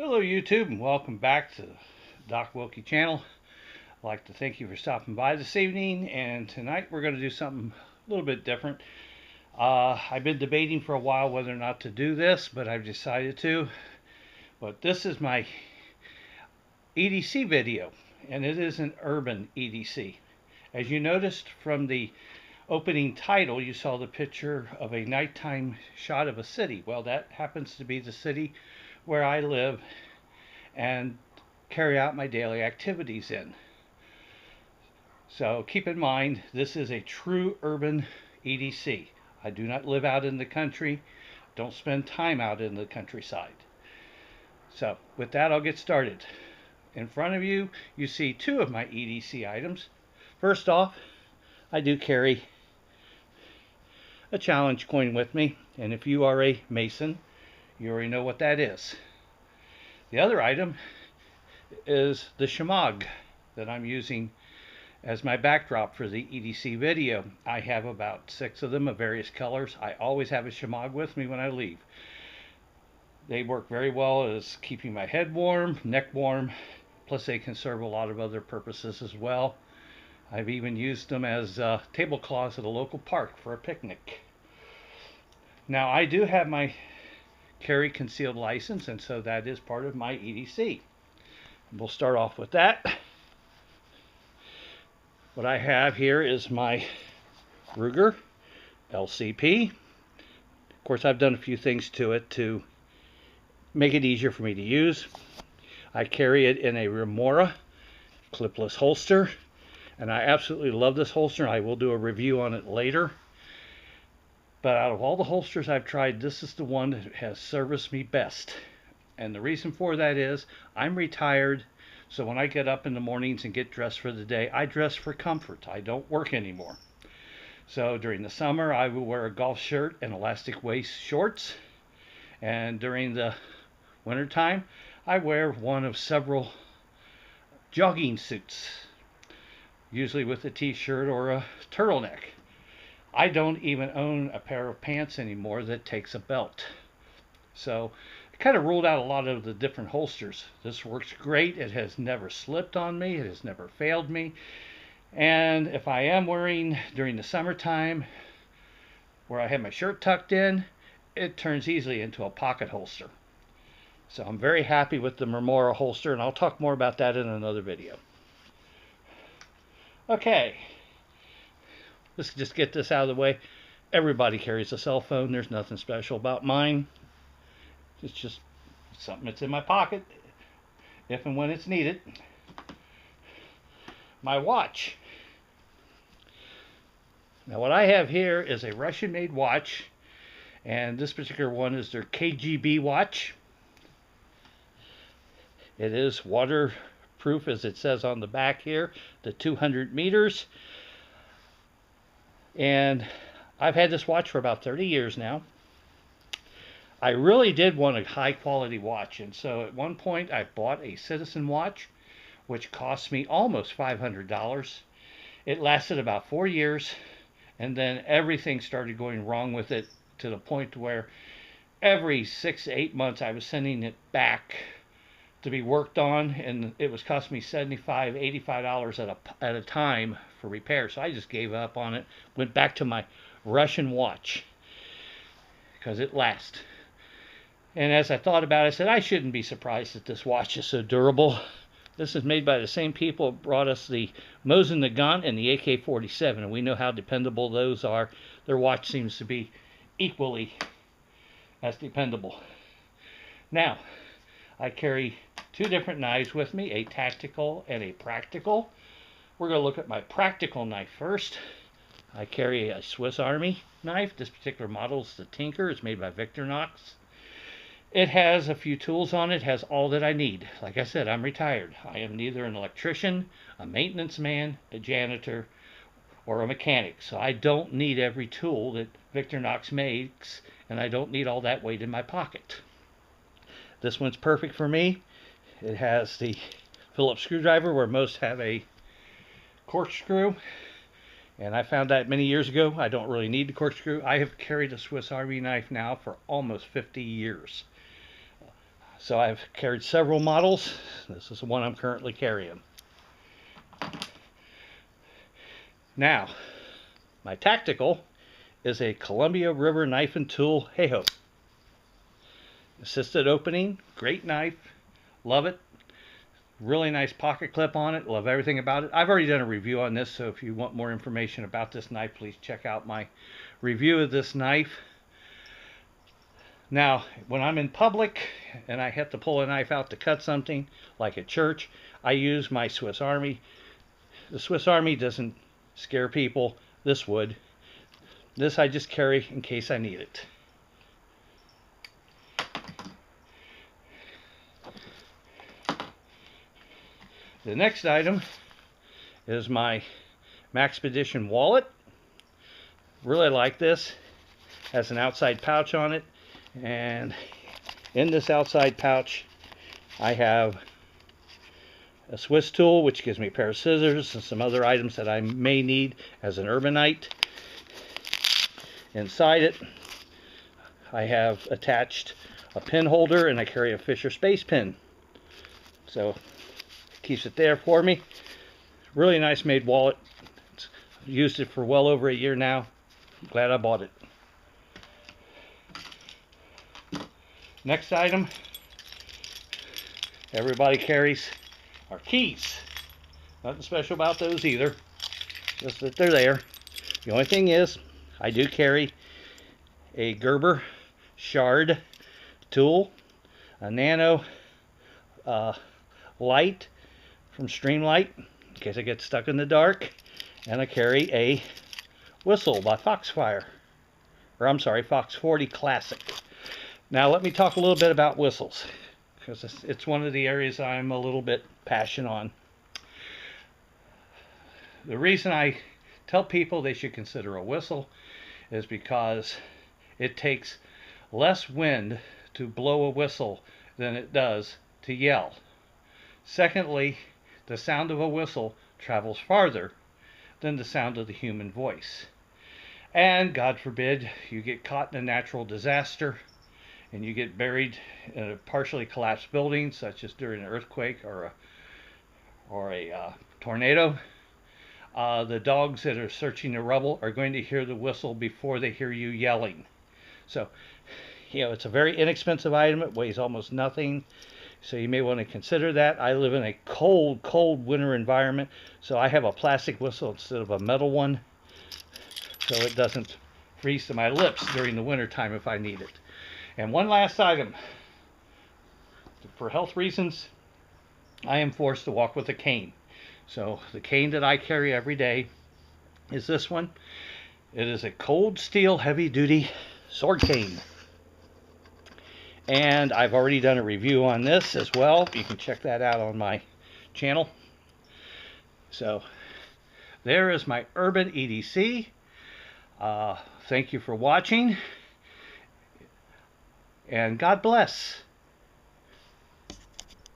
Hello YouTube and welcome back to the docwilkey channel. I'd like to thank you for stopping by this evening, and tonight we're going to do something a little bit different. I've been debating for a while whether or not to do this, but I've decided to. But this is my EDC video, and it is an Urban EDC. As you noticed from the opening title, you saw the picture of a nighttime shot of a city. Well, that happens to be the city where I live and carry out my daily activities in. So keep in mind, this is a true urban EDC. I do not live out in the country, don't spend time out in the countryside. So with that, I'll get started. In front of you, you see two of my EDC items. First off, I do carry a challenge coin with me, and if you are a Mason, you already know what that is. The other item is the shemagh that I'm using as my backdrop for the EDC video. I have about 6 of them of various colors. I always have a shemagh with me when I leave. They work very well as keeping my head warm, neck warm, plus they can serve a lot of other purposes as well. I've even used them as tablecloths at a local park for a picnic. Now, I do have my carry concealed license, and so that is part of my EDC. We'll start off with that. What I have here is my Ruger LCP. Of course, I've done a few things to it to make it easier for me to use. I carry it in a Remora clipless holster, and I absolutely love this holster. I will do a review on it later. But out of all the holsters I've tried, this is the one that has serviced me best. And the reason for that is I'm retired, so when I get up in the mornings and get dressed for the day, I dress for comfort. I don't work anymore. So during the summer, I will wear a golf shirt and elastic waist shorts. And during the winter time, I wear one of several jogging suits, usually with a t-shirt or a turtleneck. I don't even own a pair of pants anymore that takes a belt. So I kind of ruled out a lot of the different holsters. This works great. It has never slipped on me. It has never failed me. And if I am wearing during the summertime where I have my shirt tucked in, it turns easily into a pocket holster. So I'm very happy with the Remora holster, and I'll talk more about that in another video. Okay. Let's just get this out of the way. Everybody carries a cell phone. There's nothing special about mine. It's just something that's in my pocket if and when it's needed. My watch. Now what I have here is a Russian-made watch, and this particular one is their KGB watch. It is waterproof, as it says on the back here, the 200 meters. And I've had this watch for about 30 years now. I really did want a high quality watch, and so at one point I bought a Citizen watch, which cost me almost $500. It lasted about 4 years, and then everything started going wrong with it to the point where every 6 to 8 months I was sending it back to be worked on, and it was costing me $75, $85 at a time for repair. So I just gave up on it, went back to my Russian watch because it lasts. And as I thought about it, I said I shouldn't be surprised that this watch is so durable. This is made by the same people that brought us the Mosin Nagant and the AK-47, and we know how dependable those are. Their watch seems to be equally as dependable. Now, I carry two different knives with me, a tactical and a practical. We're going to look at my practical knife first. I carry a Swiss Army knife. This particular model is the Tinker. It's made by Victorinox. It has a few tools on it. It has all that I need. Like I said, I'm retired. I am neither an electrician, a maintenance man, a janitor, or a mechanic. So I don't need every tool that Victorinox makes, and I don't need all that weight in my pocket. This one's perfect for me. It has the Phillips screwdriver where most have a corkscrew, and I found that many years ago. I don't really need the corkscrew. I have carried a Swiss Army knife now for almost 50 years. So I've carried several models. This is the one I'm currently carrying. Now, my tactical is a Columbia River knife and tool Heiho. Assisted opening, great knife, love it. Really nice pocket clip on it, love everything about it. I've already done a review on this, so if you want more information about this knife, please check out my review of this knife. Now, when I'm in public and I have to pull a knife out to cut something, like at church, I use my Swiss Army. The Swiss Army doesn't scare people. This would. This I just carry in case I need it. The next item is my Maxpedition wallet. Really like this. Has an outside pouch on it, and in this outside pouch I have a Swiss tool, which gives me a pair of scissors and some other items that I may need as an urbanite. Inside it I have attached a pin holder, and I carry a Fisher Space pin, so it keeps it there for me. Really nice made wallet. I've used it for well over a year now. I'm glad I bought it. Next item everybody carries are keys. Nothing special about those either, just that they're there. The only thing is, I do carry a Gerber shard tool, a nano light from Streamlight in case I get stuck in the dark, and I carry a whistle by Foxfire, or I'm sorry, Fox 40 Classic. Now let me talk a little bit about whistles, because it's one of the areas I'm a little bit passionate on. The reason I tell people they should consider a whistle is because it takes less wind to blow a whistle than it does to yell. Secondly, the sound of a whistle travels farther than the sound of the human voice. And God forbid you get caught in a natural disaster and you get buried in a partially collapsed building, such as during an earthquake or a tornado. The dogs that are searching the rubble are going to hear the whistle before they hear you yelling. So, it's a very inexpensive item. It weighs almost nothing. So you may want to consider that. I live in a cold, cold winter environment, so I have a plastic whistle instead of a metal one, so it doesn't freeze to my lips during the winter time if I need it. And one last item. For health reasons, I am forced to walk with a cane. So the cane that I carry every day is this one. It is a cold steel heavy duty sword cane. And I've already done a review on this as well. You can check that out on my channel. So there is my Urban EDC. Thank you for watching. And God bless.